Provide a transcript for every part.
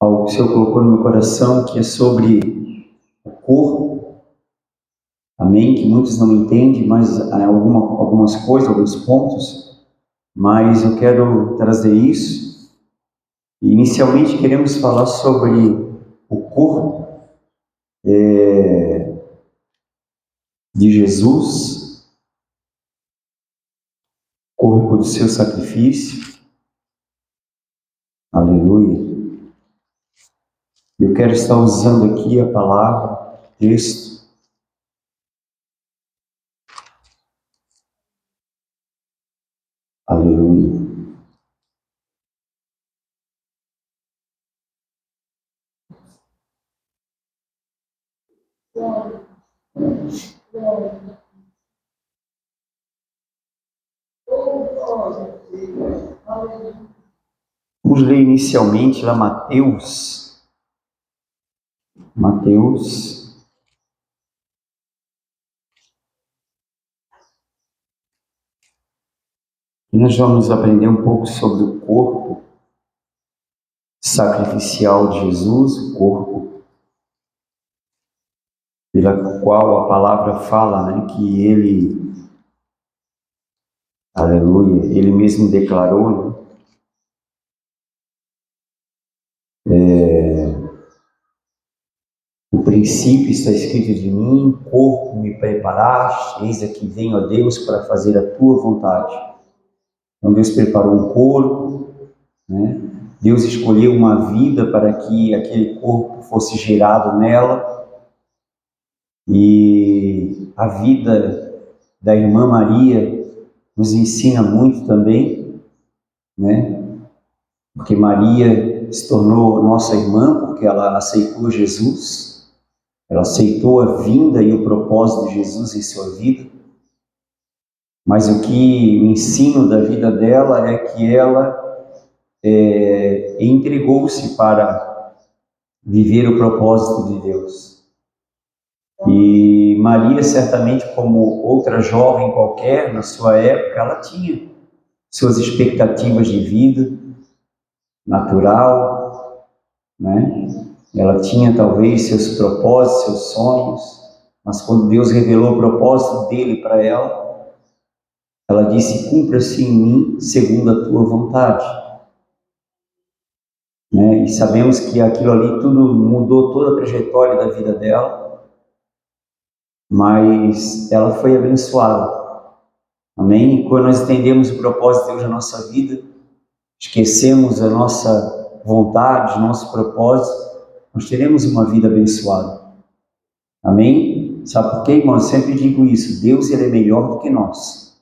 algo que o Senhor colocou no meu coração, que é sobre o corpo, amém? Que muitos não entendem, mas algumas coisas, alguns pontos, mas eu quero trazer isso. E inicialmente queremos falar sobre o corpo de Jesus, corpo do seu sacrifício, aleluia. Eu quero estar usando aqui a palavra, texto, aleluia. Vamos ler inicialmente lá Mateus, e nós vamos aprender um pouco sobre o corpo sacrificial de Jesus, o corpo pela qual a palavra fala, né, que ele, aleluia, ele mesmo declarou, no princípio está escrito de mim, corpo me preparaste, eis aqui venho a Deus para fazer a tua vontade. Então Deus preparou um corpo, né? Deus escolheu uma vida para que aquele corpo fosse gerado nela, e a vida da irmã Maria nos ensina muito também, né? Porque Maria se tornou nossa irmã porque ela aceitou Jesus, ela aceitou a vinda e o propósito de Jesus em sua vida. Mas o ensino da vida dela é que ela entregou-se para viver o propósito de Deus. E Maria, certamente, como outra jovem qualquer na sua época, ela tinha suas expectativas de vida natural, né? Ela tinha talvez seus propósitos, seus sonhos, mas quando Deus revelou o propósito dele para ela disse: cumpra-se em mim segundo a tua vontade. Né? E sabemos que aquilo ali tudo mudou toda a trajetória da vida dela, mas ela foi abençoada. Amém? E quando nós entendemos o propósito de Deus na nossa vida, esquecemos a nossa vontade, nosso propósito, nós teremos uma vida abençoada. Amém? Sabe por quê, irmão? Eu sempre digo isso: Deus, ele é melhor do que nós.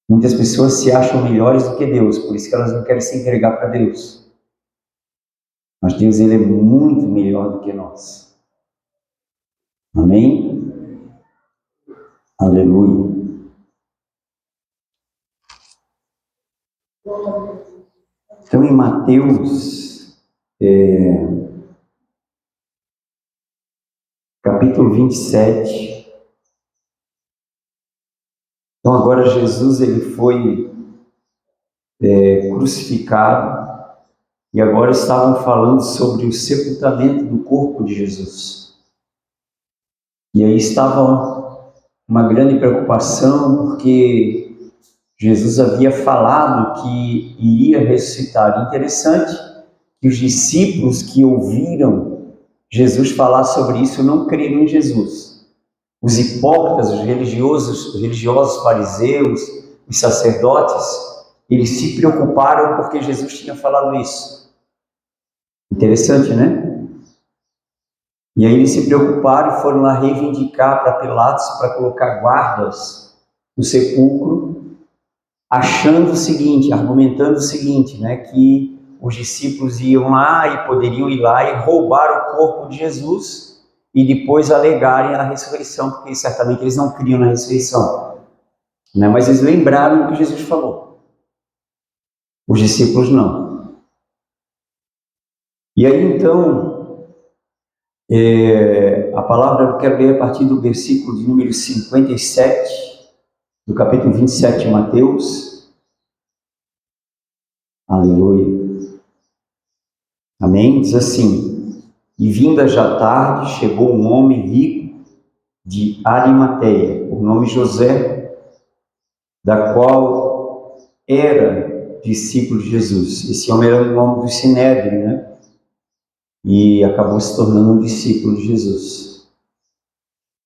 Muitas pessoas se acham melhores do que Deus, por isso que elas não querem se entregar para Deus. Mas Deus, ele é muito melhor do que nós. Amém? Aleluia. Então, em Mateus, capítulo 27, então agora Jesus, ele foi crucificado, e agora estavam falando sobre o sepultamento do corpo de Jesus. E aí estava uma grande preocupação, porque Jesus havia falado que iria ressuscitar. Interessante que os discípulos que ouviram Jesus falar sobre isso não creram em Jesus. Os hipócritas, os religiosos fariseus, os sacerdotes, eles se preocuparam porque Jesus tinha falado isso. Interessante, né? E aí eles se preocuparam e foram lá reivindicar para Pilatos para colocar guardas no sepulcro, achando o seguinte, argumentando o seguinte, né, que os discípulos iam lá e poderiam ir lá e roubar o corpo de Jesus e depois alegarem a ressurreição, porque certamente eles não criam na ressurreição, né? Mas eles lembraram do que Jesus falou. Os discípulos não. E aí então, a palavra eu quero ler a partir do versículo de número 57, do capítulo 27 de Mateus. Aleluia. Amém? Diz assim: e vinda já tarde, chegou um homem rico de Arimateia, por nome José, da qual era discípulo de Jesus. Esse homem era o nome do Sinédrio, né? E acabou se tornando um discípulo de Jesus.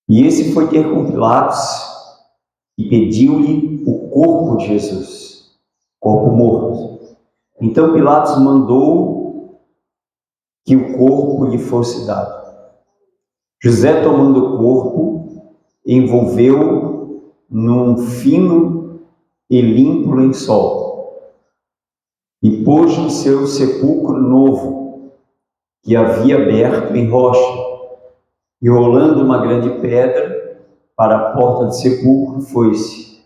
E esse foi ter com Pilatos e pediu-lhe o corpo de Jesus, corpo morto. Então Pilatos mandou que o corpo lhe fosse dado. José, tomando o corpo, envolveu num fino e limpo lençol e pôs no seu sepulcro novo, que havia aberto em rocha, e rolando uma grande pedra para a porta do sepulcro, foi-se.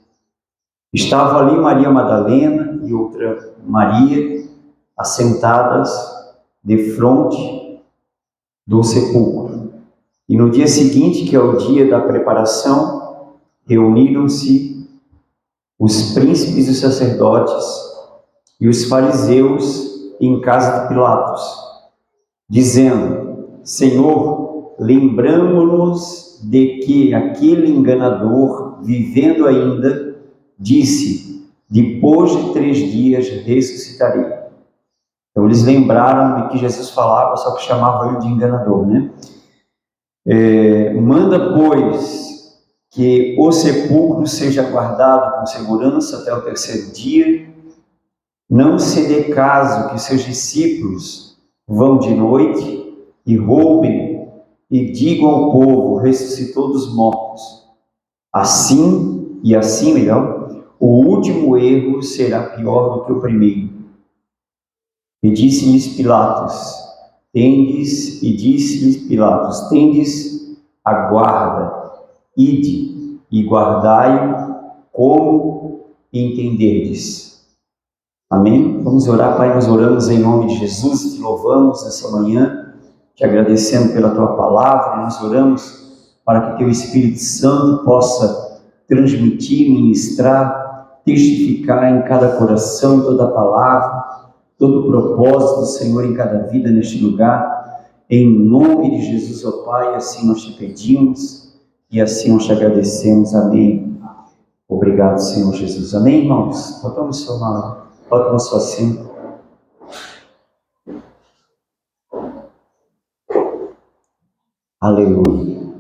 Estava ali Maria Madalena e outra Maria, assentadas defronte do sepulcro. E no dia seguinte, que é o dia da preparação, reuniram-se os príncipes dos sacerdotes e os fariseus em casa de Pilatos, dizendo: Senhor, lembramo-nos de que aquele enganador, vivendo ainda, disse: depois de 3 dias ressuscitarei. Então eles lembraram de que Jesus falava, só que chamava ele de enganador, né? Manda, pois, que o sepulcro seja guardado com segurança até o 3º dia. Não se dê caso que seus discípulos vão de noite e roubem e digam ao povo: ressuscitou dos mortos. Assim, melhor, o último erro será pior do que o primeiro. E disse-lhes Pilatos, tendes a guarda, ide e guardai-o como entenderdes. Amém? Vamos orar, Pai, nós oramos em nome de Jesus e te louvamos nessa manhã, te agradecendo pela tua palavra. Nós oramos para que teu Espírito Santo possa transmitir, ministrar, testificar em cada coração toda a palavra, todo o propósito do Senhor em cada vida neste lugar. Em nome de Jesus, ó Pai, assim nós te pedimos e assim nós te agradecemos. Amém. Obrigado, Senhor Jesus. Amém, irmãos? Botamos o seu nome. Bota no seu assento. Aleluia.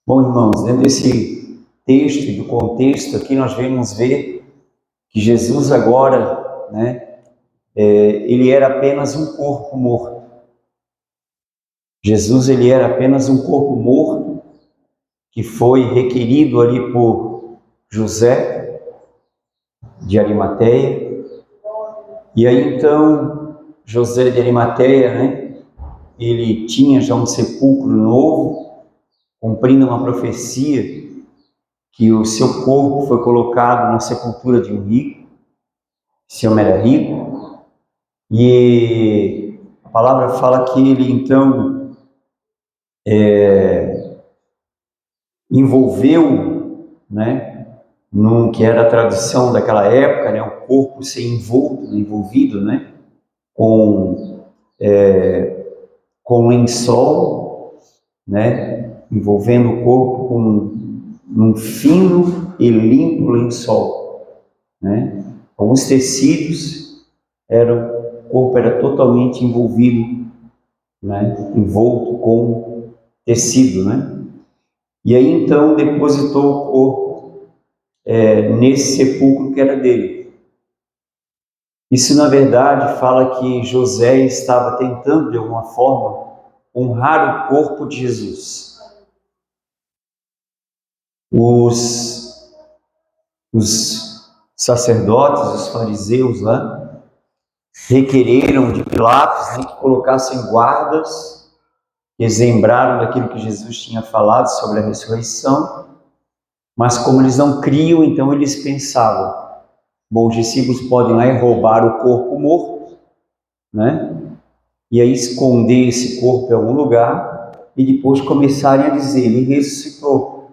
Bom, irmãos, dentro desse texto e do contexto aqui, nós vamos ver que Jesus agora, ele era apenas um corpo morto. Jesus, ele era apenas um corpo morto que foi requerido ali por José de Arimateia. E aí então, José de Arimateia, ele tinha já um sepulcro novo, cumprindo uma profecia que o seu corpo foi colocado na sepultura de um rico. Esse homem era rico. E a palavra fala que ele então envolveu, num que era a tradição daquela época, o corpo ser envolvido, com lençol, envolvendo o corpo com um fino e limpo lençol, Alguns tecidos o corpo era totalmente envolvido, envolto com tecido, E aí então depositou o corpo nesse sepulcro que era dele. Isso, na verdade, fala que José estava tentando, de alguma forma, honrar o corpo de Jesus. Os sacerdotes, os fariseus lá, requereram de Pilatos que colocassem guardas. Eles lembraram daquilo que Jesus tinha falado sobre a ressurreição, mas como eles não criam, então eles pensavam: bom, os discípulos podem ir lá e roubar o corpo morto, e aí esconder esse corpo em algum lugar e depois começarem a dizer: ele ressuscitou.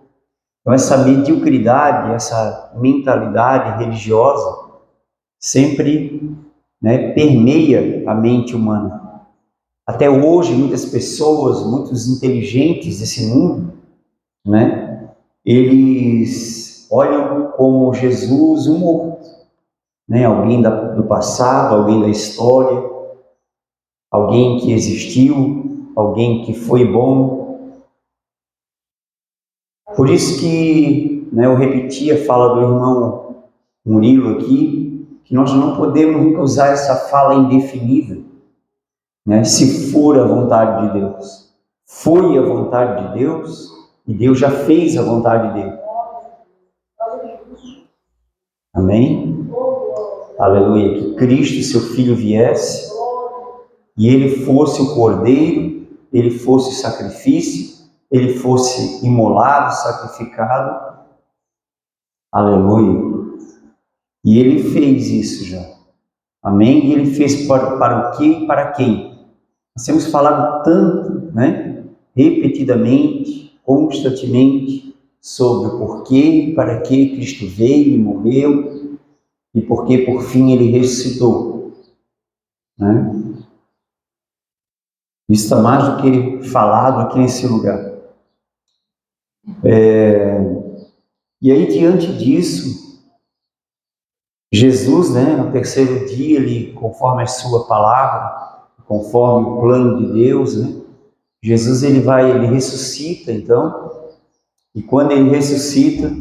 Então essa mediocridade, essa mentalidade religiosa sempre permeia a mente humana. até hoje muitas pessoas, muitos inteligentes desse mundo, né, eles olham como Jesus um morto, né, alguém do passado, alguém da história, alguém que existiu, alguém que foi bom. Por isso que, né, eu repeti a fala do irmão Murilo aqui, que nós não podemos nunca usar essa fala indefinida, né? Se for a vontade de Deus. Foi a vontade de Deus e Deus já fez a vontade dele. Amém? Aleluia. Que Cristo, seu Filho, viesse e ele fosse o cordeiro, ele fosse o sacrifício, ele fosse imolado, sacrificado. Aleluia. E ele fez isso já. Amém? E ele fez para o quê e para quem? Nós temos falado tanto, né? Repetidamente, constantemente, sobre o porquê, para que Cristo veio e morreu, e porque por fim ele ressuscitou. Né? Isso está mais do que falado aqui nesse lugar. E aí, diante disso, Jesus, né, no terceiro dia, ele, conforme a sua palavra, conforme o plano de Deus, né, Jesus ele ressuscita, então, e quando ele ressuscita,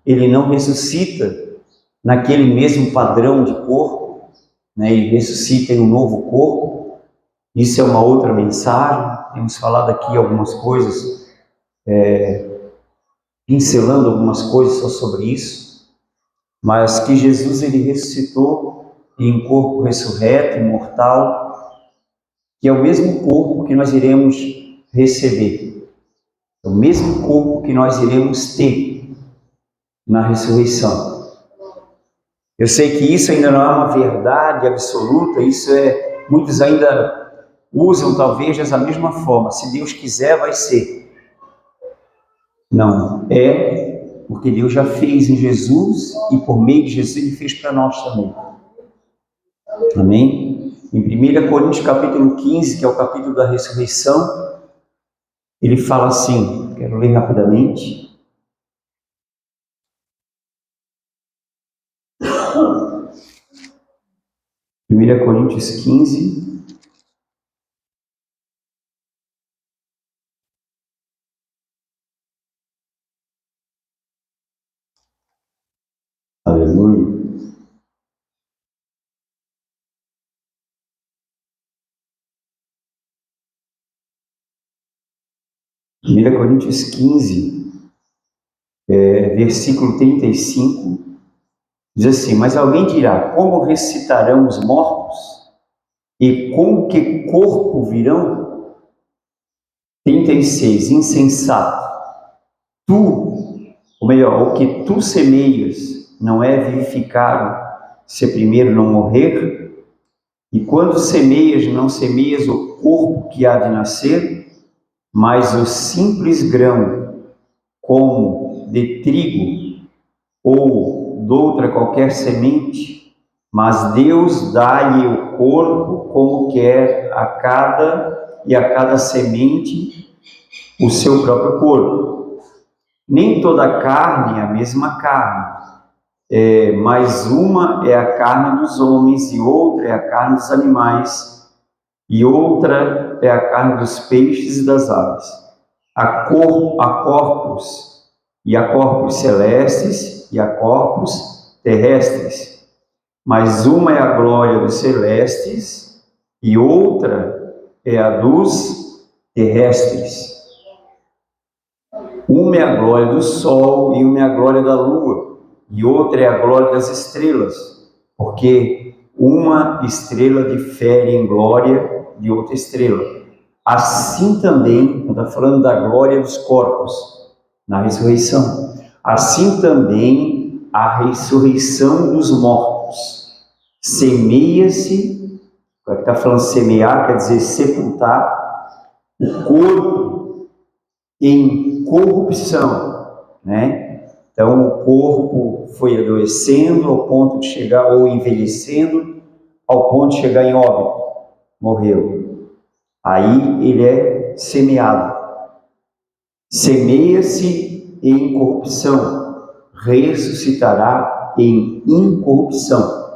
ele não ressuscita naquele mesmo padrão de corpo, né, ele ressuscita em um novo corpo. Isso é uma outra mensagem. Temos falado aqui algumas coisas, pincelando algumas coisas só sobre isso, mas que Jesus ele ressuscitou em um corpo ressurreto, imortal, que é o mesmo corpo que nós iremos receber, é o mesmo corpo que nós iremos ter na ressurreição. Eu sei que isso ainda não é uma verdade absoluta, muitos ainda usam talvez dessa mesma forma, se Deus quiser vai ser. Não, é porque Deus já fez em Jesus e por meio de Jesus ele fez para nós também. Amém? Em 1 Coríntios capítulo 15, que é o capítulo da ressurreição, ele fala assim, quero ler rapidamente. 1 Coríntios 15, aleluia. Primeira Coríntios 15, versículo 35, diz assim: mas alguém dirá, como ressuscitarão os mortos? E com que corpo virão? 36, insensato. Ou melhor, o que tu semeias não é vivificado se primeiro não morrer? E quando semeias, não semeias o corpo que há de nascer, mas o simples grão, como de trigo ou de outra qualquer semente, mas Deus dá-lhe o corpo como quer a cada semente o seu próprio corpo. Nem toda carne é a mesma carne, mas uma é a carne dos homens, e outra é a carne dos animais, e outra é a carne dos peixes e das aves. Há corpos, e há corpos celestes, e há corpos terrestres. Mas uma é a glória dos celestes, e outra é a dos terrestres. Uma é a glória do sol, e uma é a glória da lua, e outra é a glória das estrelas, porque uma estrela difere em glória de outra estrela. Assim também, está falando da glória dos corpos, na ressurreição, assim também a ressurreição dos mortos. Semeia-se, está falando semear, quer dizer sepultar, o corpo em corrupção, né? Então o corpo foi adoecendo ao ponto de chegar, ou envelhecendo, ao ponto de chegar em óbito, morreu. aí ele é semeado. Semeia-se em corrupção, ressuscitará em incorrupção.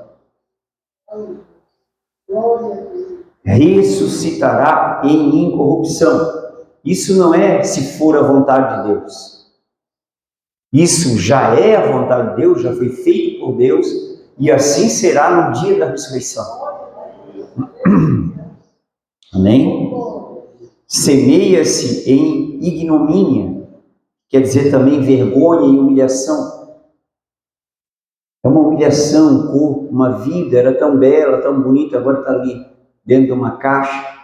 Ressuscitará em incorrupção. Isso não é se for a vontade de Deus. Isso já é a vontade de Deus, já foi feito por Deus, e assim será no dia da ressurreição. Amém? Semeia-se em ignomínia, quer dizer também vergonha e humilhação. É uma humilhação, um corpo, uma vida, era tão bela, tão bonita, agora está ali dentro de uma caixa,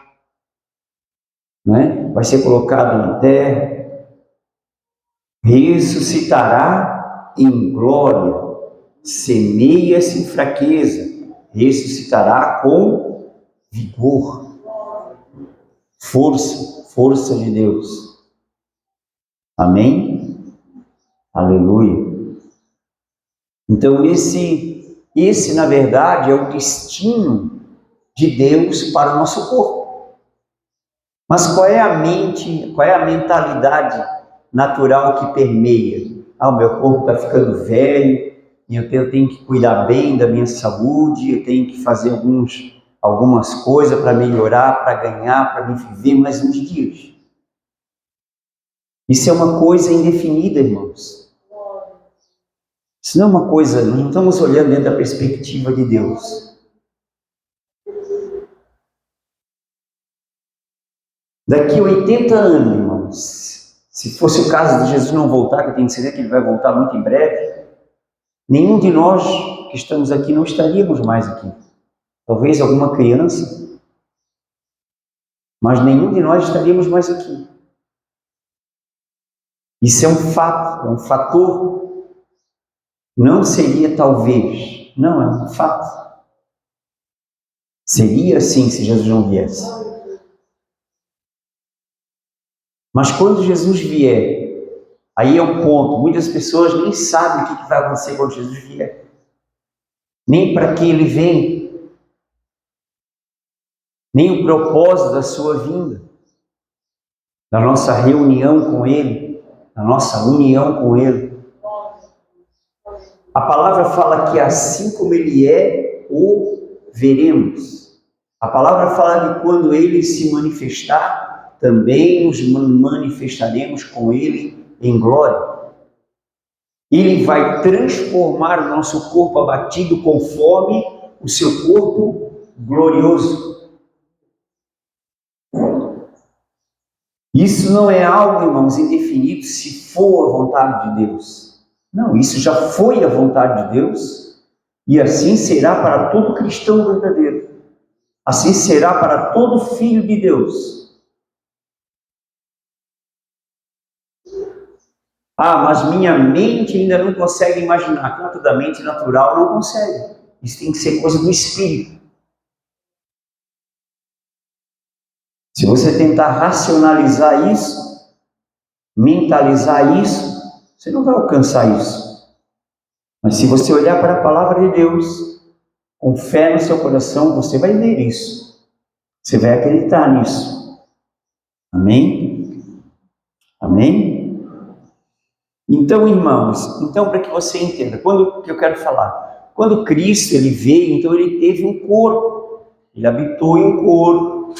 né? Vai ser colocado na terra, ressuscitará em glória, semeia-se em fraqueza, ressuscitará com vigor, força de Deus. Amém? Aleluia. Então esse na verdade é o destino de Deus para o nosso corpo. Mas qual é a mente, qual é a mentalidade natural que permeia? O meu corpo está ficando velho, e eu tenho que cuidar bem da minha saúde, eu tenho que fazer algumas coisas para melhorar, para ganhar, para me viver mais uns dias. Isso é uma coisa indefinida, irmãos. Isso não é uma coisa, nós não estamos olhando dentro da perspectiva de Deus. Daqui a 80 anos, irmãos, se fosse o caso de Jesus não voltar, que eu tenho certeza que ele vai voltar muito em breve, nenhum de nós que estamos aqui não estaríamos mais aqui. Talvez alguma criança, mas nenhum de nós estaríamos mais aqui. Isso é um fato, é um fator. Não seria talvez, não, é um fato. Seria assim se Jesus não viesse. Mas quando Jesus vier, aí é um ponto, muitas pessoas nem sabem o que vai acontecer quando Jesus vier. Nem para que ele vem, nem o propósito da sua vinda, da nossa reunião com ele, da nossa união com ele. A palavra fala que assim como ele é, o veremos. A palavra fala que quando ele se manifestar, também nos manifestaremos com ele em glória. Ele vai transformar o nosso corpo abatido conforme o seu corpo glorioso. Isso não é algo, irmãos, indefinido se for a vontade de Deus. Não, isso já foi a vontade de Deus e assim será para todo cristão verdadeiro. Assim será para todo filho de Deus. Mas minha mente ainda não consegue imaginar. Quanto da mente natural não consegue. Isso tem que ser coisa do Espírito. Se você tentar racionalizar isso, mentalizar isso, você não vai alcançar isso. Mas se você olhar para a palavra de Deus, com fé no seu coração, você vai ler isso. Você vai acreditar nisso. Amém? Amém? Então, irmãos, para que você entenda, quando que eu quero falar? Quando Cristo ele veio, então ele teve um corpo, ele habitou em um corpo,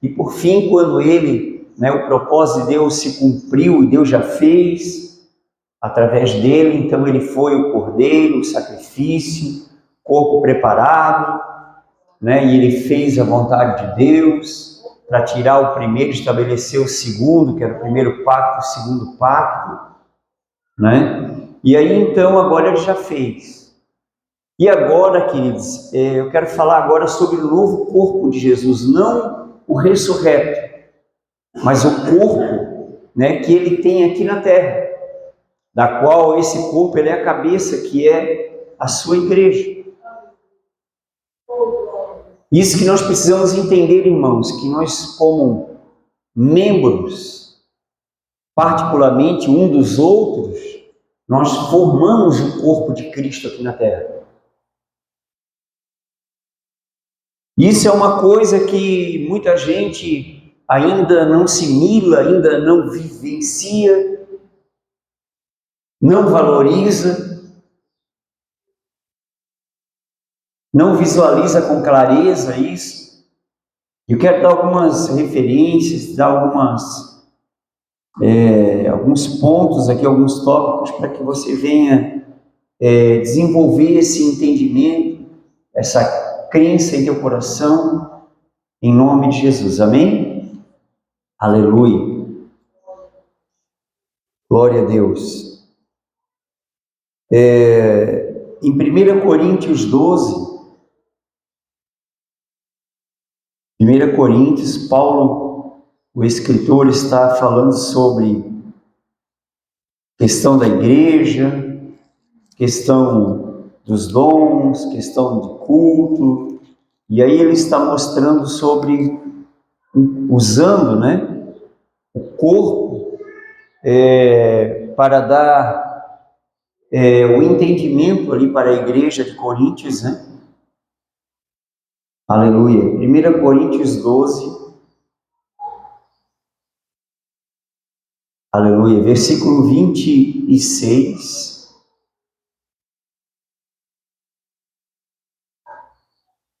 e por fim, quando ele, o propósito de Deus se cumpriu e Deus já fez, através dele, então ele foi o cordeiro, o sacrifício, corpo preparado, e ele fez a vontade de Deus, para tirar o primeiro, estabelecer o segundo, que era o primeiro pacto, o segundo pacto, E aí então agora ele já fez. E agora, queridos, eu quero falar agora sobre o novo corpo de Jesus, não o ressurreto, mas o corpo, que ele tem aqui na terra, da qual esse corpo ele é a cabeça, que é a sua igreja. Isso que nós precisamos entender, irmãos, que nós como membros, particularmente um dos outros, nós formamos o corpo de Cristo aqui na terra. Isso é uma coisa que muita gente ainda não assimila, ainda não vivencia, não valoriza, não visualiza com clareza isso. Eu quero dar algumas referências, dar alguns pontos aqui, alguns tópicos para que você venha desenvolver esse entendimento, essa crença em teu coração, em nome de Jesus. Amém? Aleluia. Glória a Deus. Em 1 Coríntios 12, 1 Coríntios, Paulo, o escritor, está falando sobre questão da igreja, questão dos dons, questão de culto, e aí ele está mostrando sobre, usando, né, o corpo para dar o entendimento ali para a igreja de Coríntios, né? Aleluia. 1 Coríntios 12, aleluia, versículo 26,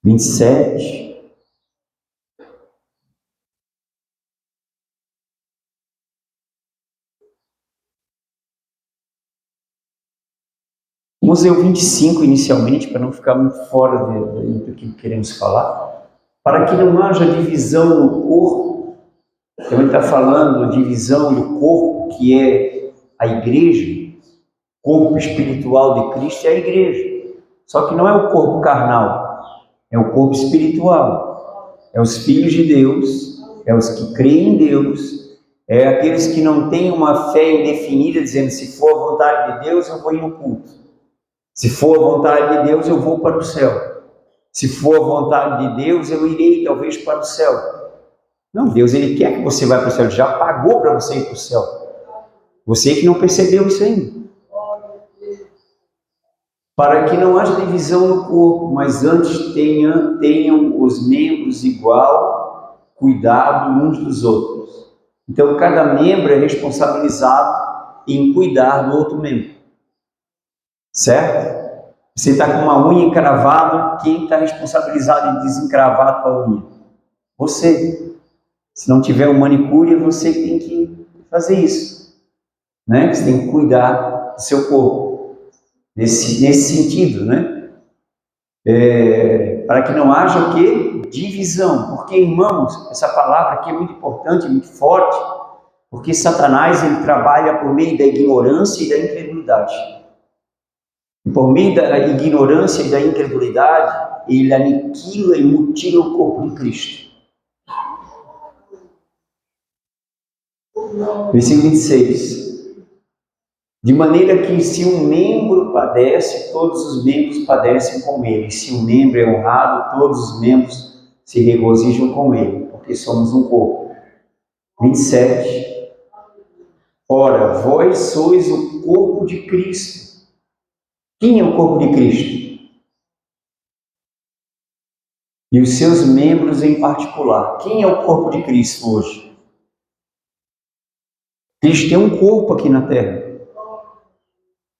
27. Vamos ler o 25 inicialmente, para não ficar muito fora do que queremos falar. Para que não haja divisão no corpo, também está falando divisão do corpo, que é a igreja, corpo espiritual de Cristo é a igreja. Só que não é o corpo carnal, é o corpo espiritual. É os filhos de Deus, é os que creem em Deus, é aqueles que não têm uma fé indefinida, dizendo, se for a vontade de Deus, eu vou ir no culto. Se for a vontade de Deus, eu vou para o céu. Se for a vontade de Deus, eu irei talvez para o céu. Não, Deus, Ele quer que você vá para o céu. Ele já pagou para você ir para o céu. Você que não percebeu isso ainda. Para que não haja divisão no corpo, mas antes tenham os membros igual cuidado uns dos outros. Então, cada membro é responsabilizado em cuidar do outro membro. Certo? Você está com uma unha encravada, quem está responsabilizado em desencravar a tua unha? Você. Se não tiver um manicure, é você que tem que fazer isso. Né? Você tem que cuidar do seu corpo. Nesse sentido, né? Para que não haja o quê? Divisão. Porque, irmãos, essa palavra aqui é muito importante, muito forte, porque Satanás ele trabalha por meio da ignorância e da incredulidade. E por meio da ignorância e da incredulidade, ele aniquila e mutila o corpo de Cristo. Versículo 26. De maneira que se um membro padece, todos os membros padecem com ele. Se um membro é honrado, todos os membros se regozijam com ele, porque somos um corpo. 27. Ora, vós sois o corpo de Cristo. Quem é o corpo de Cristo? E os seus membros em particular. Quem é o corpo de Cristo hoje? Cristo tem um corpo aqui na terra.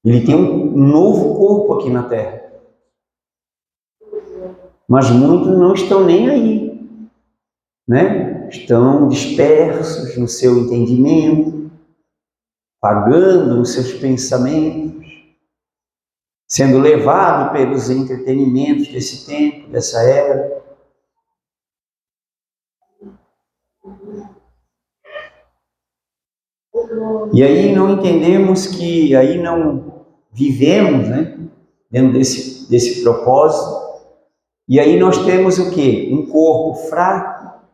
Ele tem um novo corpo aqui na terra. Mas muitos não estão nem aí, né? Estão dispersos no seu entendimento, pagando nos seus pensamentos, sendo levado pelos entretenimentos desse tempo, dessa era. E aí não entendemos que, aí não vivemos, né? Dentro desse propósito. E aí nós temos o quê? Um corpo fraco,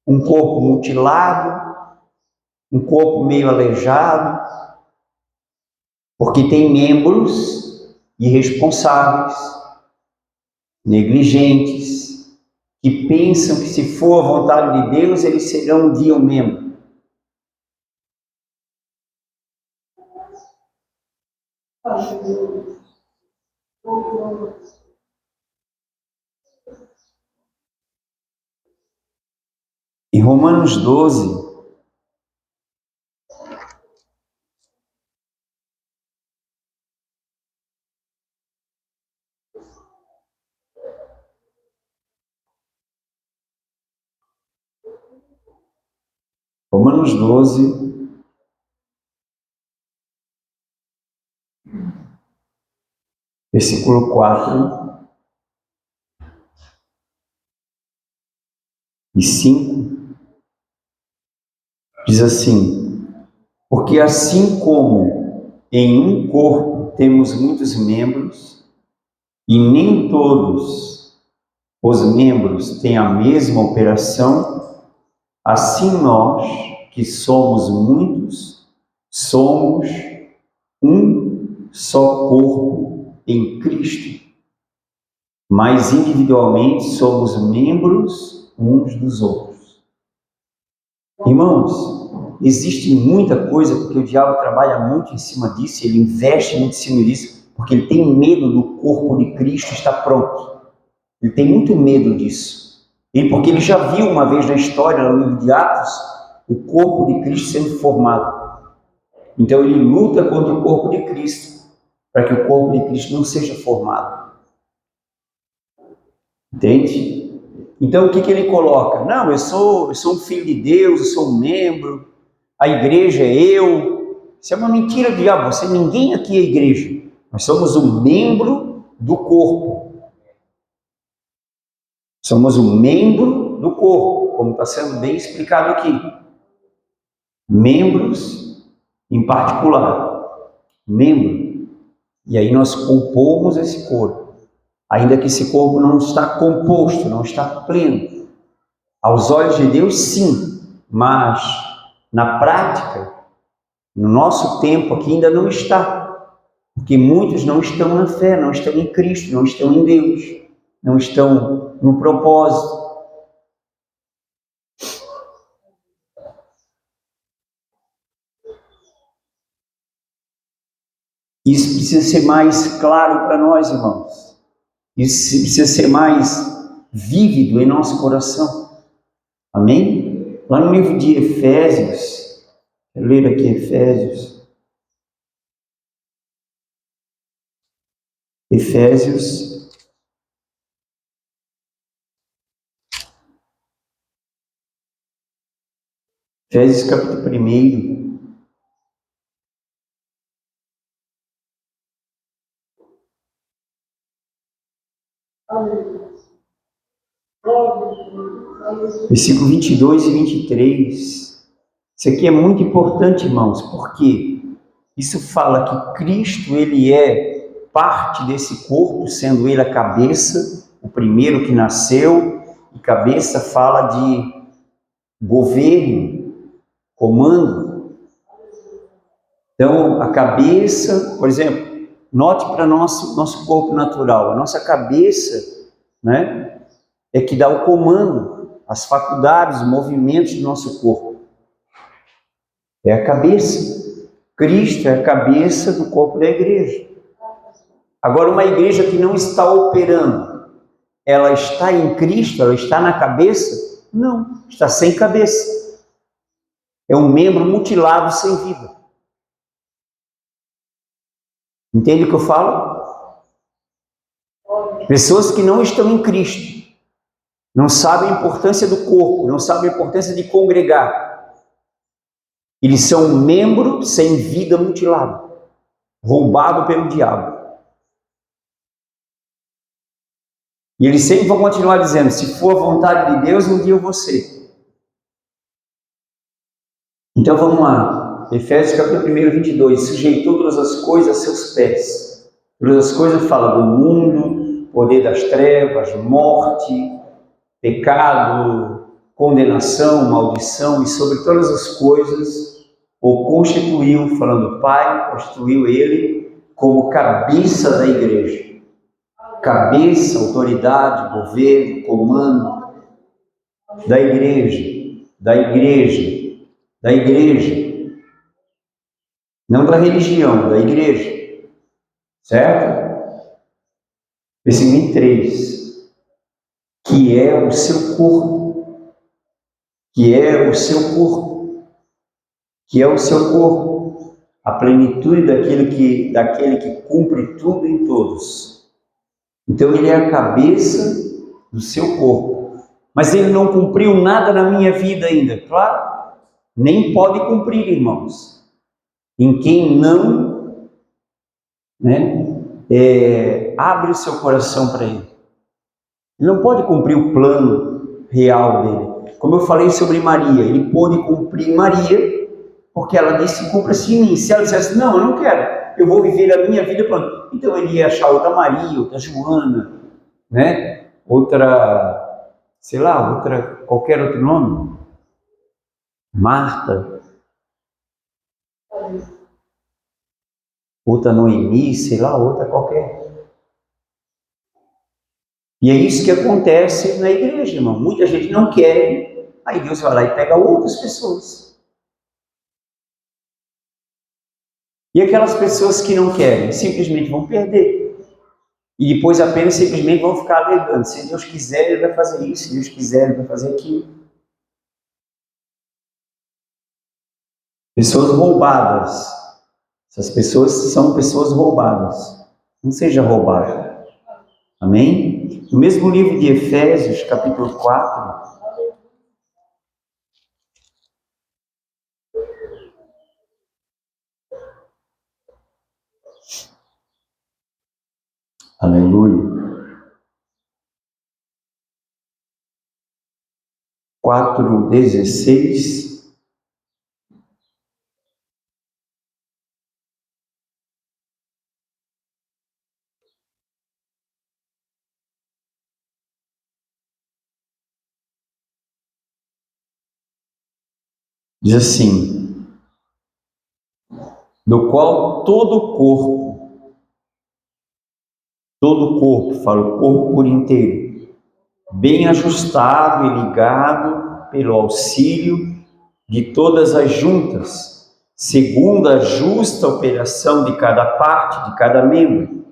um corpo mutilado, um corpo meio aleijado, porque tem membros irresponsáveis, negligentes, que pensam que se for a vontade de Deus, eles serão um dia um membro. Em Romanos 12, Romanos 12, versículo 4 e 5, diz assim: porque assim como em um corpo temos muitos membros, e nem todos os membros têm a mesma operação, assim nós, que somos muitos, somos um só corpo em Cristo, mas individualmente somos membros uns dos outros. Irmãos, existe muita coisa, porque o diabo trabalha muito em cima disso, ele investe muito em cima disso, porque ele tem medo do corpo de Cristo estar pronto. Ele tem muito medo disso. Porque ele já viu uma vez na história, no livro de Atos, o corpo de Cristo sendo formado. Então ele luta contra o corpo de Cristo, para que o corpo de Cristo não seja formado. Entende? Então o que ele coloca? Não, eu sou um filho de Deus, eu sou um membro, a igreja é eu. Isso é uma mentira do diabo. Ninguém aqui é igreja. Nós somos um membro do corpo. Somos um membro do corpo, como está sendo bem explicado aqui. Membros em particular. Membro. E aí nós compomos esse corpo. Ainda que esse corpo não está composto, não está pleno. Aos olhos de Deus, sim. Mas, na prática, no nosso tempo aqui ainda não está. Porque muitos não estão na fé, não estão em Cristo, não estão em Deus. Não estão no propósito. Isso precisa ser mais claro para nós, irmãos. Isso precisa ser mais vívido em nosso coração. Amém? Lá no livro de Efésios, eu ler aqui Efésios. Efésios capítulo 1. Versículo 22 e 23. Isso aqui é muito importante, irmãos, porque isso fala que Cristo, ele é parte desse corpo, sendo ele a cabeça, o primeiro que nasceu, e cabeça fala de governo, comando. Então, a cabeça, por exemplo, note para nosso corpo natural, a nossa cabeça, né, é que dá o comando, as faculdades, os movimentos do nosso corpo. É a cabeça. Cristo é a cabeça do corpo da igreja. Agora, uma igreja que não está operando, ela está em Cristo, ela está na cabeça? Não, está sem cabeça. É um membro mutilado sem vida. Entende o que eu falo? Pessoas que não estão em Cristo, não sabem a importância do corpo, não sabem a importância de congregar. Eles são um membro sem vida mutilado, roubado pelo diabo. E eles sempre vão continuar dizendo, se for a vontade de Deus, um dia eu vou ser. Então vamos lá, Efésios capítulo 1, 22, sujeitou todas as coisas a seus pés. Todas as coisas fala do mundo, poder das trevas, morte, pecado, condenação, maldição, e sobre todas as coisas o constituiu, falando Pai, constituiu ele como cabeça da igreja. Cabeça, autoridade, governo, comando da igreja, da igreja, da igreja. Não da religião, da igreja. Certo? Versículo 23. Que é o seu corpo. que é o seu corpo, a plenitude daquele que cumpre tudo em todos. Então ele é a cabeça do seu corpo, mas ele não cumpriu nada na minha vida ainda, claro, nem pode cumprir, irmãos, em quem não, abre o seu coração para ele. Ele não pode cumprir o plano real dele. Como eu falei sobre Maria, ele pôde cumprir Maria, porque ela disse, cumpra-se em mim. Se ela dissesse, não, eu não quero, eu vou viver a minha vida, pronto. Então ele ia achar outra Maria, outra Joana, outra, sei lá, qualquer outro nome. Marta, outra Noemi, sei lá, outra qualquer. E é isso que acontece na igreja, irmão. Muita gente não quer, aí Deus vai lá e pega outras pessoas. E aquelas pessoas que não querem, simplesmente vão perder. E depois apenas simplesmente vão ficar alegando. Se Deus quiser, Ele vai fazer isso. Se Deus quiser, Ele vai fazer aquilo. Pessoas roubadas. Essas pessoas são pessoas roubadas. Não seja roubado. Amém? No mesmo livro de Efésios, capítulo 4, aleluia, 4:16, diz assim, do qual todo o corpo, fala o corpo por inteiro, bem ajustado e ligado pelo auxílio de todas as juntas, segundo a justa operação de cada parte, de cada membro,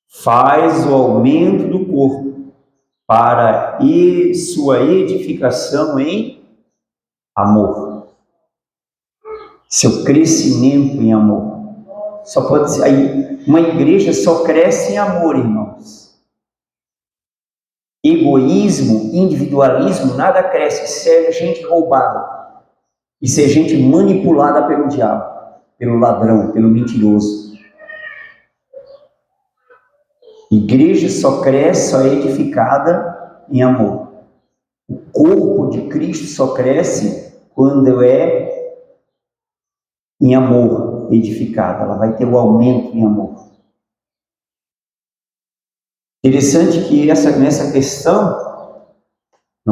faz o aumento do corpo para sua edificação em amor. Seu crescimento em amor. Só pode ser aí, uma igreja só cresce em amor, irmãos. Egoísmo, individualismo, nada cresce. Isso é gente roubada. Isso é gente manipulada pelo diabo, pelo ladrão, pelo mentiroso. Igreja só cresce, só é edificada em amor. O corpo de Cristo só cresce quando é em amor edificada. Ela vai ter o aumento em amor. Interessante que nessa questão,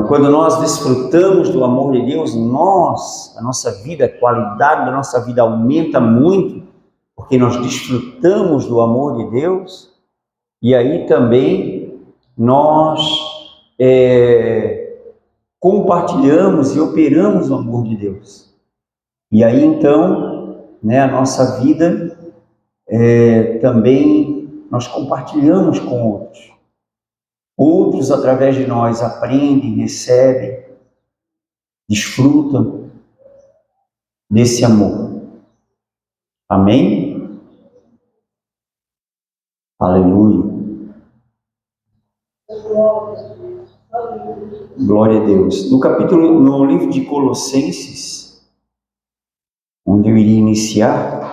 quando nós desfrutamos do amor de Deus, a nossa vida, a qualidade da nossa vida aumenta muito, porque nós desfrutamos do amor de Deus, e aí também nós compartilhamos e operamos o amor de Deus. E aí então, a nossa vida também nós compartilhamos com outros. Outros, através de nós, aprendem, recebem, desfrutam desse amor. Amém? Aleluia. Glória a Deus. No livro de Colossenses, onde eu iria iniciar,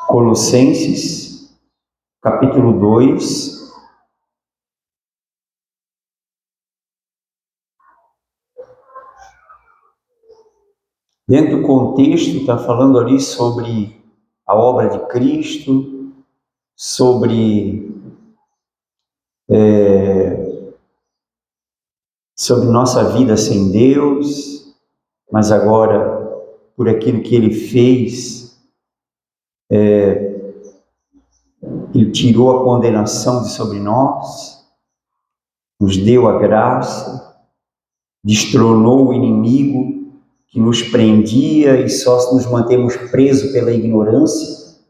Colossenses, capítulo 2, dentro do contexto, está falando ali sobre a obra de Cristo, sobre nossa vida sem Deus, mas agora, por aquilo que Ele fez, Ele tirou a condenação de sobre nós, nos deu a graça, destronou o inimigo que nos prendia e só nos mantemos presos pela ignorância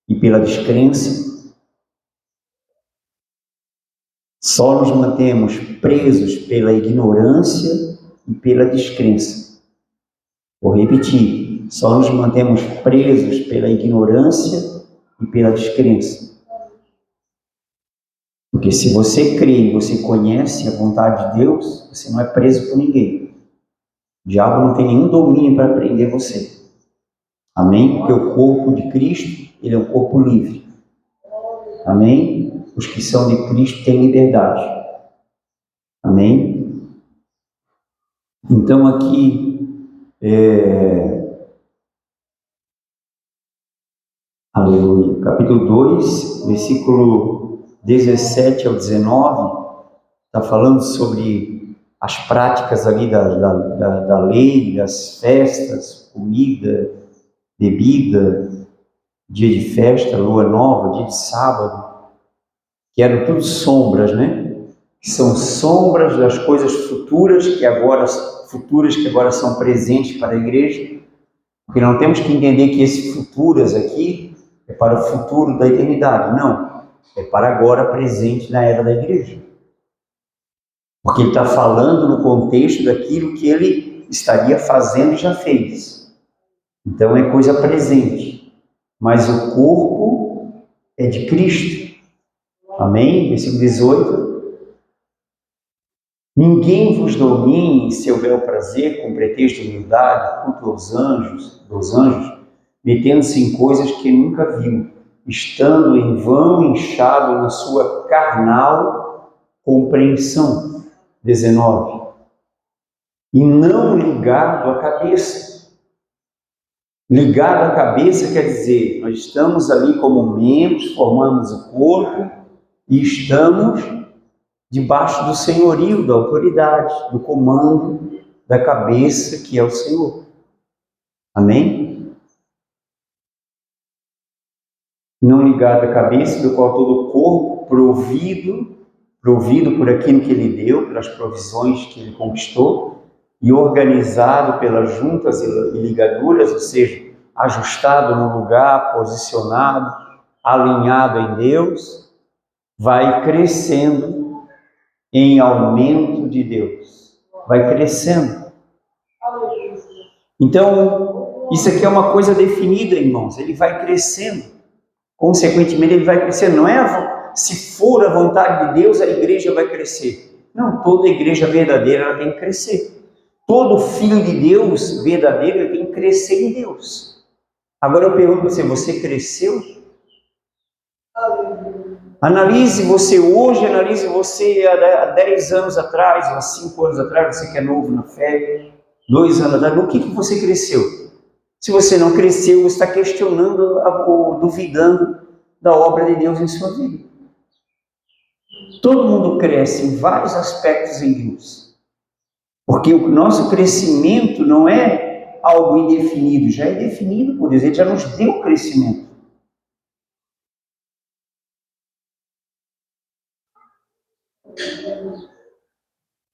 e pela descrença. Só nos mantemos presos pela ignorância e pela descrença. Vou repetir, só nos mantemos presos pela ignorância e pela descrença. Porque se você crê e você conhece a vontade de Deus, você não é preso por ninguém. O diabo não tem nenhum domínio para prender você. Amém? Porque o corpo de Cristo, ele é um corpo livre. Amém? Os que são de Cristo têm liberdade. Amém? Então aqui, aleluia, capítulo 2, versículo 17 ao 19, está falando sobre as práticas ali da lei, das festas, comida, bebida, dia de festa, lua nova, dia de sábado, que eram tudo sombras, né? Que são sombras das coisas futuras que agora são presentes para a igreja, porque não temos que entender que esses futuras aqui é para o futuro da eternidade, não, é para agora presente na era da igreja, porque ele está falando no contexto daquilo que ele estaria fazendo e já fez, então é coisa presente, mas o corpo é de Cristo, amém? Versículo 18, ninguém vos domine em seu bel prazer com pretexto de humildade, culto dos anjos, metendo-se em coisas que nunca viu, estando em vão inchado na sua carnal compreensão. 19. E não ligado à cabeça. Ligado à cabeça quer dizer, nós estamos ali como membros, formamos o corpo e estamos debaixo do senhorio, da autoridade, do comando da cabeça que é o Senhor. Amém? Não ligado à cabeça, do qual todo o corpo, provido por aquilo que ele deu, pelas provisões que ele conquistou, e organizado pelas juntas e ligaduras, ou seja, ajustado no lugar, posicionado, alinhado em Deus, vai crescendo em aumento de Deus. Vai crescendo. Então, isso aqui é uma coisa definida, irmãos. Ele vai crescendo. Consequentemente, ele vai crescendo. Não é se for a vontade de Deus, a igreja vai crescer. Não, toda igreja verdadeira ela tem que crescer. Todo filho de Deus verdadeiro ele tem que crescer em Deus. Agora eu pergunto para você, você cresceu? Analise você hoje, analise você há 10 anos atrás, há 5 anos atrás, você que é novo na fé, 2 anos atrás, no que você cresceu? Se você não cresceu, você está questionando ou duvidando da obra de Deus em sua vida. Todo mundo cresce em vários aspectos em Deus. Porque o nosso crescimento não é algo indefinido, já é definido por Deus, Ele já nos deu crescimento.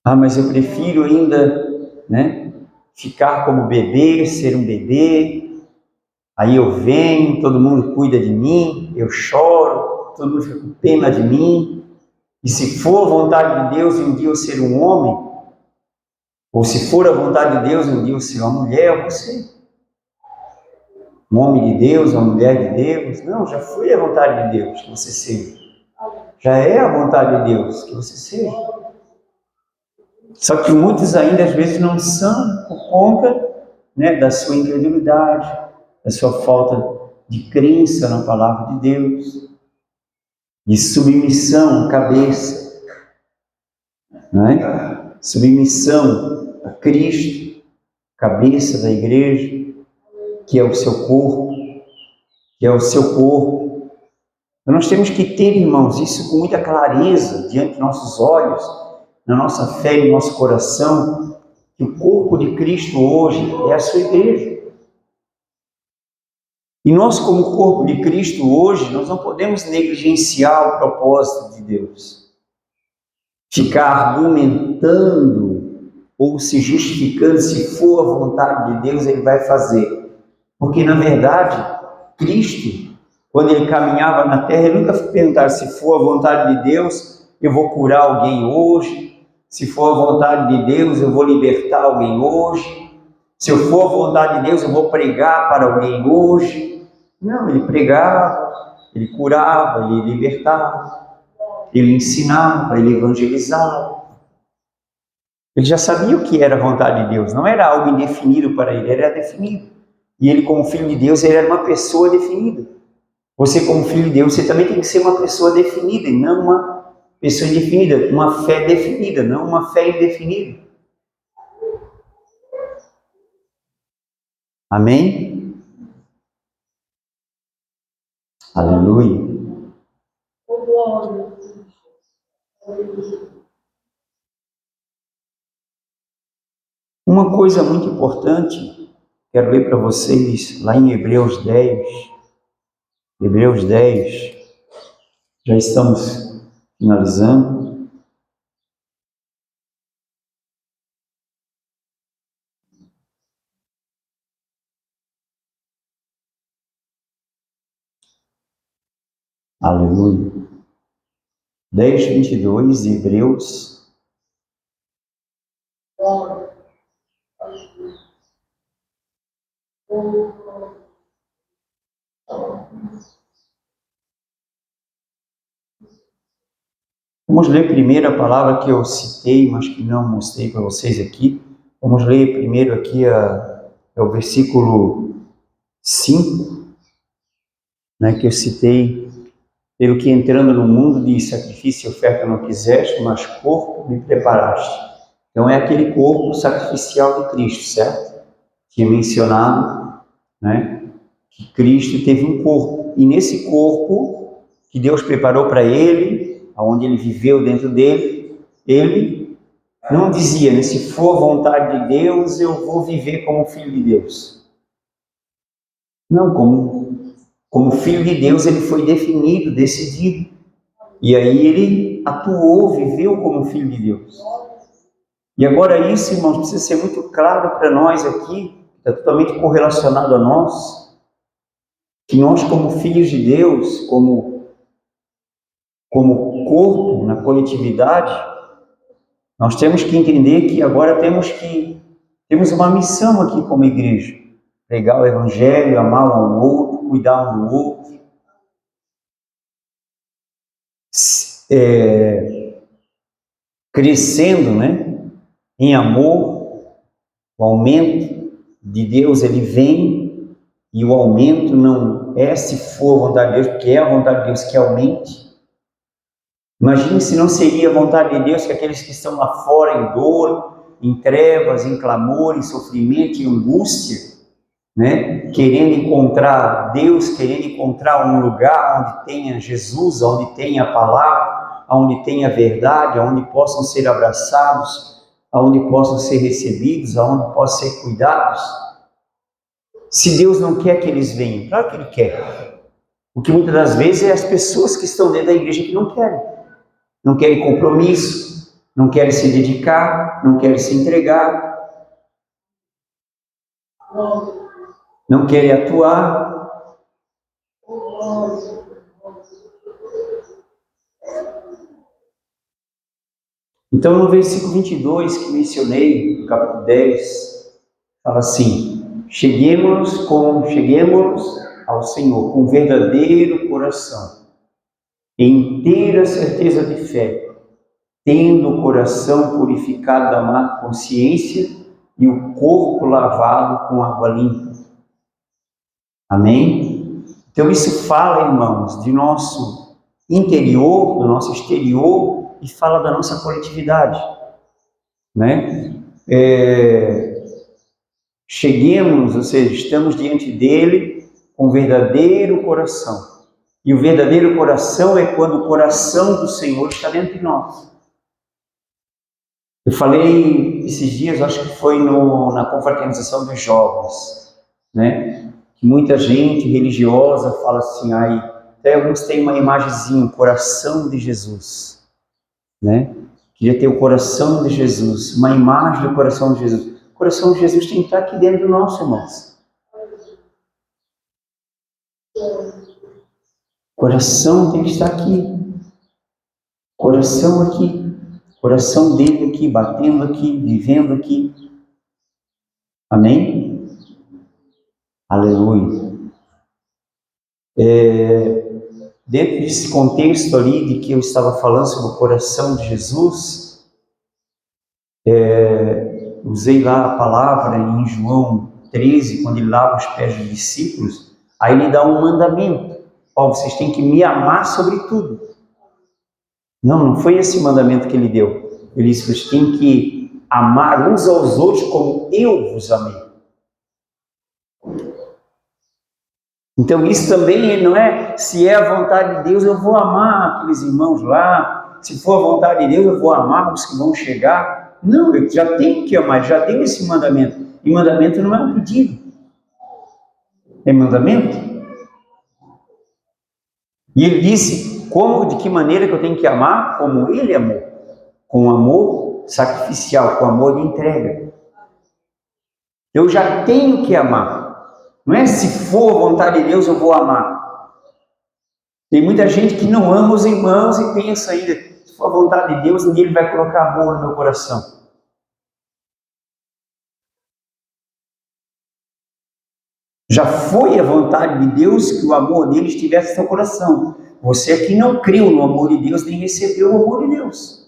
Mas eu prefiro ainda, ficar como bebê, ser um bebê, aí eu venho, todo mundo cuida de mim, eu choro, todo mundo fica com pena de mim, e se for a vontade de Deus, um dia eu ser um homem, ou se for a vontade de Deus, um dia eu ser uma mulher, você, um homem de Deus, uma mulher de Deus, não, já foi a vontade de Deus que você seja, já é a vontade de Deus que você seja. Só que muitos ainda às vezes não são por conta da sua incredulidade, da sua falta de crença na palavra de Deus, de submissão à cabeça, submissão a Cristo, cabeça da igreja, que é o seu corpo, Então nós temos que ter, irmãos, isso com muita clareza diante dos nossos olhos, na nossa fé e no nosso coração, que o corpo de Cristo hoje é a sua igreja. E nós, como corpo de Cristo hoje, nós não podemos negligenciar o propósito de Deus. Ficar argumentando ou se justificando, se for a vontade de Deus, Ele vai fazer. Porque, na verdade, Cristo, quando Ele caminhava na terra, Ele nunca perguntava se for a vontade de Deus, eu vou curar alguém hoje. Se for a vontade de Deus, eu vou libertar alguém hoje. Se eu for a vontade de Deus, eu vou pregar para alguém hoje. Não, ele pregava, ele curava, ele libertava, ele ensinava, ele evangelizava. Ele já sabia o que era a vontade de Deus, não era algo indefinido para ele, era definido. E ele, como filho de Deus, ele era uma pessoa definida. Você, como filho de Deus, você também tem que ser uma pessoa definida, e não uma pessoa indefinida, uma fé definida, não uma fé indefinida. Amém? Aleluia. Uma coisa muito importante, quero ler para vocês lá em Hebreus 10. Hebreus 10, já estamos finalizando. Aleluia. 10:22, Hebreus. Vamos ler primeiro a palavra que eu citei, mas que não mostrei para vocês aqui. Vamos ler primeiro aqui é o versículo 5, né, que eu citei. Pelo que entrando no mundo de sacrifício e oferta não quiseste, mas corpo me preparaste. Então é aquele corpo sacrificial de Cristo, certo? Tinha mencionado, né, que Cristo teve um corpo. E nesse corpo que Deus preparou para ele, aonde ele viveu dentro dele, ele não dizia, né, se for vontade de Deus, eu vou viver como filho de Deus. Não, como filho de Deus, ele foi definido, decidido. E aí ele atuou, viveu como filho de Deus. E agora isso, irmãos, precisa ser muito claro para nós aqui, está totalmente correlacionado a nós, que nós como filhos de Deus, como corpo na coletividade, nós temos que entender que agora temos uma missão aqui como igreja. Pregar o evangelho, amar um ao outro, cuidar um do outro. Crescendo, né, em amor, o aumento de Deus, ele vem, e o aumento não é se for a vontade de Deus, porque é a vontade de Deus que aumente. Imagine se não seria a vontade de Deus que aqueles que estão lá fora em dor, em trevas, em clamor, em sofrimento, em angústia, né, querendo encontrar Deus, querendo encontrar um lugar onde tenha Jesus, onde tenha a palavra, onde tenha a verdade, onde possam ser abraçados, onde possam ser recebidos, onde possam ser cuidados. Se Deus não quer que eles venham, claro que Ele quer. O que muitas das vezes é as pessoas que estão dentro da igreja que não querem. Não querem compromisso, não querem se dedicar, não querem se entregar, não querem atuar. Então, no versículo 22 que mencionei, no capítulo 10, fala assim: cheguemos ao Senhor com verdadeiro coração, em inteira certeza de fé, tendo o coração purificado da má consciência e o corpo lavado com água limpa. Amém? Então isso fala, irmãos, de nosso interior, do nosso exterior, e fala da nossa coletividade, né? Cheguemos, ou seja, estamos diante dele com verdadeiro coração. E o verdadeiro coração é quando o coração do Senhor está dentro de nós. Eu falei esses dias, acho que foi na confraternização dos jovens, né? Que muita gente religiosa fala assim, até alguns têm uma imagenzinha, o coração de Jesus, né? Queria ter o coração de Jesus, uma imagem do coração de Jesus. O coração de Jesus tem que estar aqui dentro do nosso, irmãos. O coração tem que estar aqui. Coração aqui, coração dele aqui, batendo aqui, vivendo aqui. Amém? Aleluia. Dentro desse contexto ali de que eu estava falando sobre o coração de Jesus, usei lá a palavra em João 13, quando ele lava os pés dos discípulos, aí ele dá um mandamento. Ó, vocês têm que me amar sobre tudo. Não foi esse mandamento que ele deu. Ele disse que vocês têm que amar uns aos outros como eu vos amei. Então isso também não é, se é a vontade de Deus, eu vou amar aqueles irmãos lá, se for a vontade de Deus, eu vou amar os que vão chegar. Não, eu já tenho que amar, já deu esse mandamento. E mandamento não é um pedido, é mandamento. E ele disse, de que maneira que eu tenho que amar? Como ele amou, com amor sacrificial, com amor de entrega. Eu já tenho que amar. Não é se for a vontade de Deus eu vou amar. Tem muita gente que não ama os irmãos e pensa ainda, se for a vontade de Deus, ninguém vai colocar amor no meu coração. Já foi a vontade de Deus que o amor dele estivesse no seu coração. Você é que não creu no amor de Deus, nem recebeu o amor de Deus.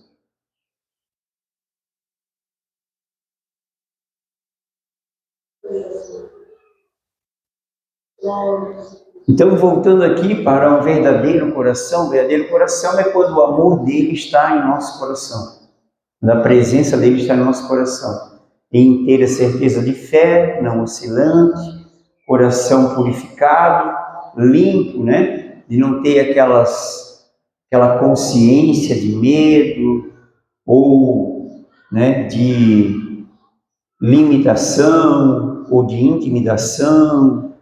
Então, voltando aqui para o verdadeiro coração é quando o amor dele está em nosso coração, a presença dele está em nosso coração, em ter a certeza de fé, não oscilante, coração purificado, limpo, né? De não ter aquela consciência de medo ou, né, de limitação ou de intimidação.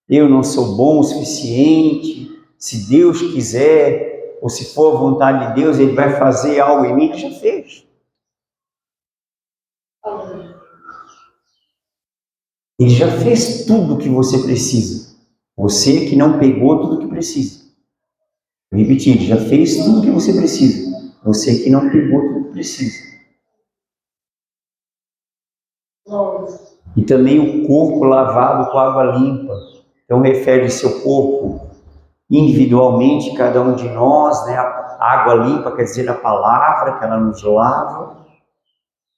Eu não sou bom o suficiente, se Deus quiser, ou se for a vontade de Deus, Ele vai fazer algo em mim. Ele já fez. Ele já fez tudo o que você precisa. Você que não pegou tudo o que precisa. Vou repetir, Ele já fez tudo o que você precisa. Você que não pegou tudo o que precisa. E também o corpo lavado com água limpa. Então refere seu corpo individualmente, cada um de nós, né? A água limpa quer dizer a palavra, que ela nos lava,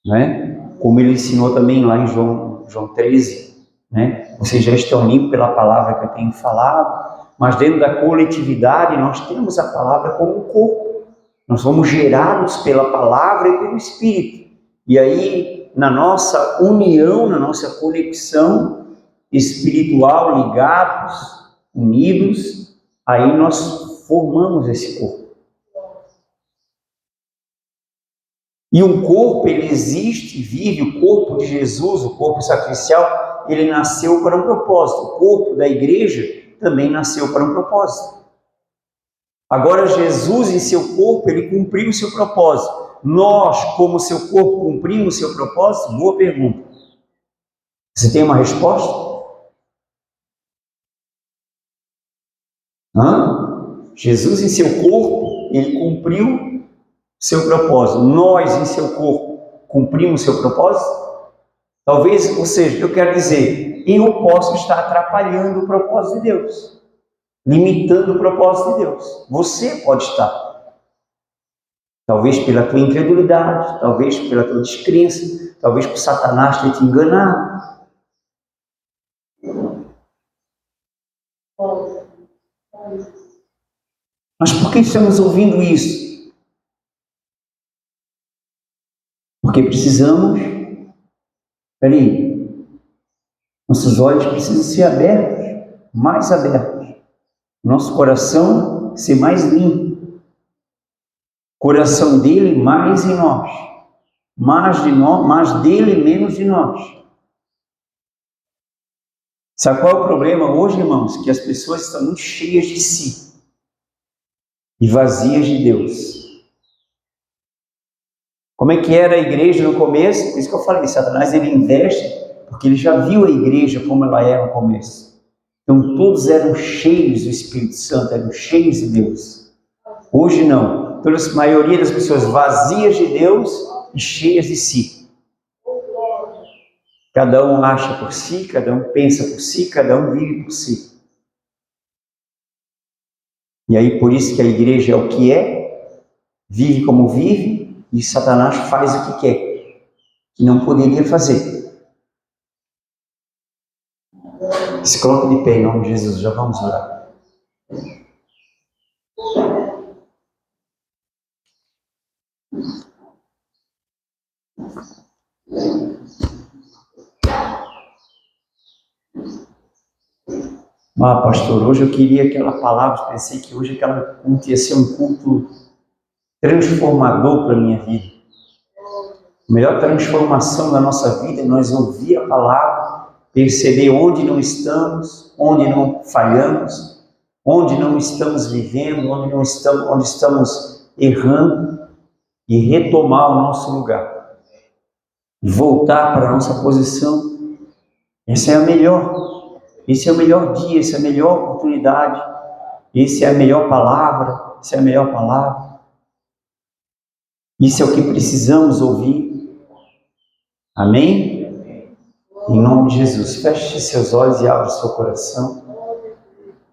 né? Como ele ensinou também lá em João 13, né? Vocês já estão limpos pela palavra que eu tenho falado, mas dentro da coletividade nós temos a palavra como um corpo. Nós somos gerados pela palavra e pelo Espírito. E aí, na nossa união, na nossa conexão espiritual, ligados, unidos, aí nós formamos esse corpo. E um corpo, ele existe, vive, o corpo de Jesus, o corpo sacrificial, ele nasceu para um propósito. O corpo da igreja também nasceu para um propósito. Agora, Jesus em seu corpo, ele cumpriu o seu propósito. Nós, como seu corpo, cumprimos o seu propósito? Boa pergunta. Você tem uma resposta? Jesus em seu corpo, ele cumpriu seu propósito. Nós em seu corpo cumprimos seu propósito? Talvez, ou seja, eu quero dizer, eu posso estar atrapalhando o propósito de Deus, limitando o propósito de Deus. Você pode estar. Talvez pela tua incredulidade, talvez pela tua descrença, talvez por Satanás ter te enganado. Mas por que estamos ouvindo isso? Porque precisamos, nossos olhos precisam ser abertos, mais abertos. Nosso coração ser mais limpo. Coração dele mais em nós. Mais dele, menos de nós. Sabe qual é o problema hoje, irmãos? Que as pessoas estão muito cheias de si e vazias de Deus. Como é que era a igreja no começo? Por isso que eu falei, Satanás ele investe, porque ele já viu a igreja como ela era no começo. Então todos eram cheios do Espírito Santo, eram cheios de Deus. Hoje não. a maioria das pessoas vazias de Deus e cheias de si. Cada um acha por si, cada um pensa por si, cada um vive por si. E aí por isso que a igreja é o que é, vive como vive, e Satanás faz o que quer, que não poderia fazer. Se coloque de pé em nome de Jesus, já vamos orar. Pastor, hoje eu queria aquela palavra, pensei que hoje aquela culto ia ser um culto transformador para a minha vida. A melhor transformação da nossa vida é nós ouvir a palavra, perceber onde não estamos, onde não falhamos, onde não estamos vivendo, onde estamos errando, e retomar o nosso lugar, voltar para a nossa posição. Esse é o melhor dia, essa é a melhor oportunidade, essa é a melhor palavra, essa é a melhor palavra. Isso é o que precisamos ouvir. Amém? Em nome de Jesus, feche seus olhos e abra seu coração.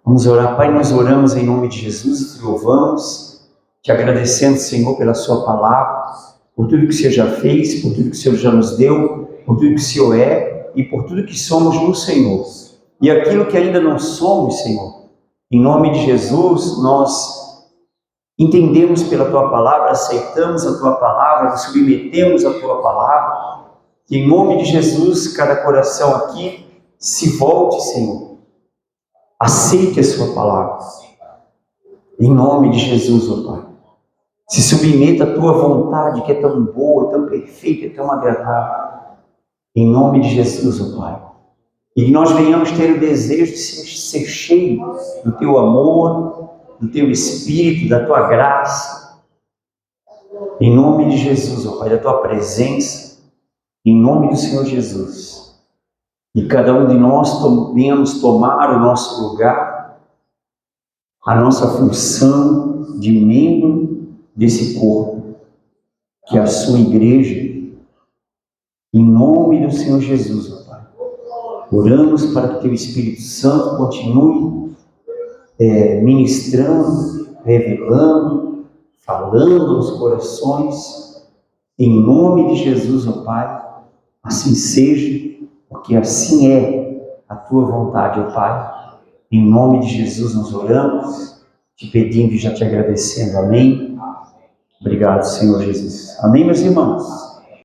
Vamos orar. Pai, nós oramos em nome de Jesus e te louvamos, te agradecendo, Senhor, pela sua palavra, por tudo que o Senhor já fez, por tudo que o Senhor já nos deu, por tudo que o Senhor é e por tudo que somos no Senhor. E aquilo que ainda não somos, Senhor, em nome de Jesus, nós entendemos pela Tua palavra, aceitamos a Tua palavra, nos submetemos à Tua palavra, que em nome de Jesus, cada coração aqui se volte, Senhor, aceite a Sua palavra, em nome de Jesus, ó Pai. Se submeta à Tua vontade, que é tão boa, tão perfeita, tão agradável, em nome de Jesus, ó Pai. E que nós venhamos ter o desejo de ser cheio do Teu amor, do Teu Espírito, da Tua graça, em nome de Jesus, ó Pai, da Tua presença, em nome do Senhor Jesus. E cada um de nós venhamos tomar o nosso lugar, a nossa função de membro desse corpo, que é a sua igreja, em nome do Senhor Jesus, ó Pai. Oramos para que Teu Espírito Santo continue ministrando, revelando, falando aos corações, em nome de Jesus, ó Pai. Assim seja, porque assim é a Tua vontade, ó Pai. Em nome de Jesus nós oramos, te pedindo e já te agradecendo. Amém? Obrigado, Senhor Jesus. Amém, meus irmãos?